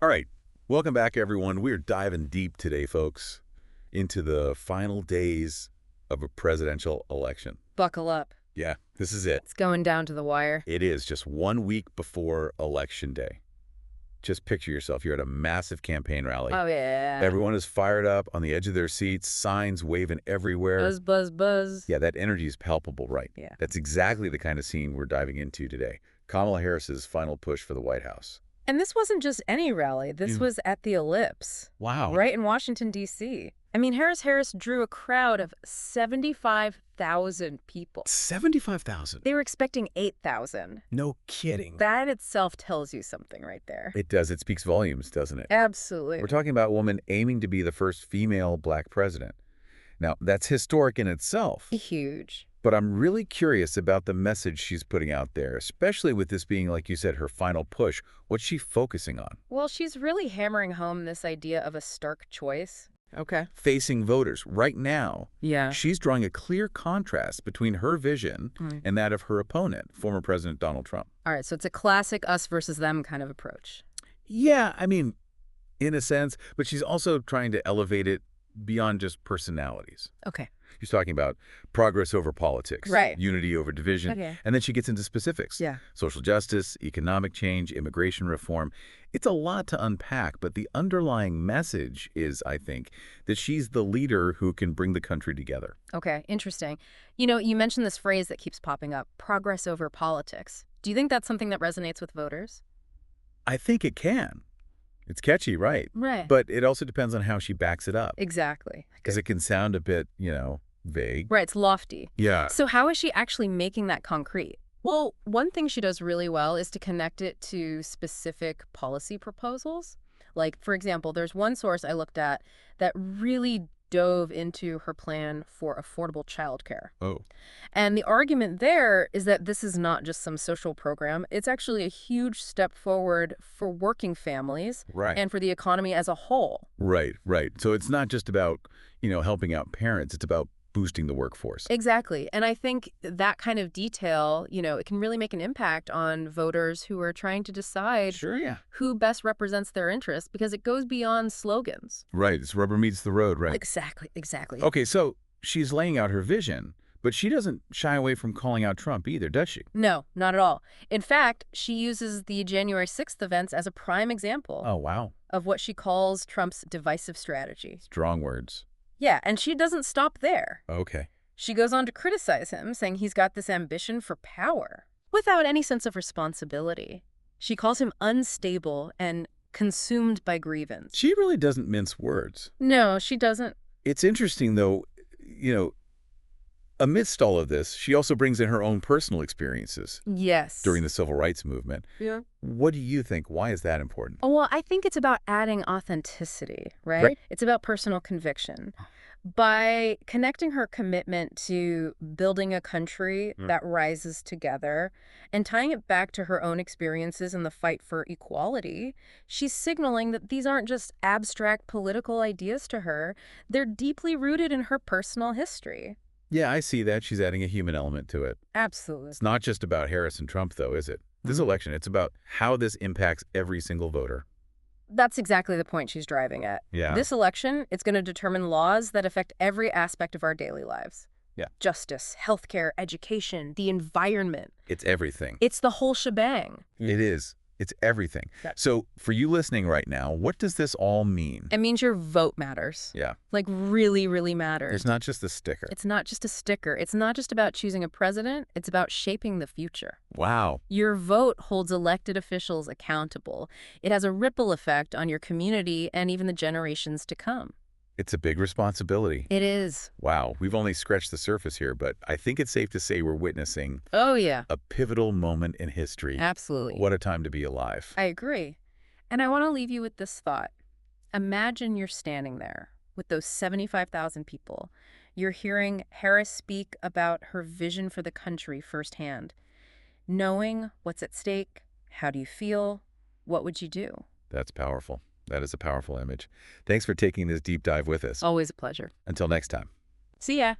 All right, welcome back, everyone. We're diving deep today, folks, into the final days of a presidential election. Buckle up. Yeah, this is it. It's going down to the wire. It is just 1 week before Election Day. Just picture yourself. You're at a massive campaign rally. Oh, yeah. Everyone is fired up on the edge of their seats, signs waving everywhere. Buzz, buzz, buzz. Yeah, that energy is palpable, right? Yeah. That's exactly the kind of scene we're diving into today. Kamala Harris's final push for the White House. And this wasn't just any rally. This was at the Ellipse. Wow. Right in Washington, D.C. I mean, Harris drew a crowd of 75,000 people. 75,000? They were expecting 8,000. No kidding. That itself tells you something right there. It does. It speaks volumes, doesn't it? Absolutely. We're talking about a woman aiming to be the first female black president. Now, that's historic in itself. Huge. But I'm really curious about the message she's putting out there, especially with this being, like you said, her final push. What's she focusing on? Well, she's really hammering home this idea of a stark choice. Okay. Facing voters right now. Yeah. She's drawing a clear contrast between her vision and that of her opponent, former President Donald Trump. All right, so it's a classic us versus them kind of approach. Yeah, I mean, in a sense, but she's also trying to elevate it beyond just personalities. Okay. She's talking about progress over politics, Right. unity over division, Okay. and then she gets into specifics. Yeah. Social justice, economic change, immigration reform. It's a lot to unpack, but the underlying message is, I think, that she's the leader who can bring the country together. Okay, interesting. You know, you mentioned this phrase that keeps popping up, progress over politics. Do you think that's something that resonates with voters? I think it can. It's catchy, right? Right. But it also depends on how she backs it up, Exactly. because it can sound a bit, vague. Right, it's lofty. Yeah. So how is she actually making that concrete? Well, one thing she does really well is to connect it to specific policy proposals. Like, for example, there's one source I looked at that really dove into her plan for affordable childcare. Oh. And the argument there is that this is not just some social program. It's actually a huge step forward for working families Right. and for the economy as a whole. Right. So it's not just about, helping out parents. It's about boosting the workforce. Exactly. And I think that kind of detail, it can really make an impact on voters who are trying to decide Sure, yeah. who best represents their interests, because it goes beyond slogans. Right. It's rubber meets the road, right? Exactly. Okay, so she's laying out her vision, but she doesn't shy away from calling out Trump either, does she? No, not at all. In fact, she uses the January 6th events as a prime example Oh, wow. of what she calls Trump's divisive strategy. Strong words. Yeah, and she doesn't stop there. Okay. She goes on to criticize him, saying he's got this ambition for power without any sense of responsibility. She calls him unstable and consumed by grievance. She really doesn't mince words. No, she doesn't. It's interesting, though, amidst all of this, she also brings in her own personal experiences Yes. during the civil rights movement. Yeah. What do you think? Why is that important? Oh, well, I think it's about adding authenticity, right? Right. It's about personal conviction. By connecting her commitment to building a country that rises together and tying it back to her own experiences in the fight for equality, she's signaling that these aren't just abstract political ideas to her. They're deeply rooted in her personal history. Yeah, I see that. She's adding a human element to it. Absolutely. It's not just about Harris and Trump, though, is it? This election, it's about how this impacts every single voter. That's exactly the point she's driving at. Yeah. This election, it's going to determine laws that affect every aspect of our daily lives. Yeah. Justice, healthcare, education, the environment. It's everything. It's the whole shebang. It is. It's everything. Yeah. So for you listening right now, what does this all mean? It means your vote matters. Yeah. Like, really, really matters. It's not just a sticker. It's not just a sticker. It's not just about choosing a president. It's about shaping the future. Wow. Your vote holds elected officials accountable. It has a ripple effect on your community and even the generations to come. It's a big responsibility. It is. Wow. We've only scratched the surface here, but I think it's safe to say we're witnessing Oh, yeah. a pivotal moment in history. Absolutely. What a time to be alive. I agree. And I want to leave you with this thought. Imagine you're standing there with those 75,000 people. You're hearing Harris speak about her vision for the country firsthand. Knowing what's at stake, how do you feel? What would you do? That's powerful. That is a powerful image. Thanks for taking this deep dive with us. Always a pleasure. Until next time. See ya.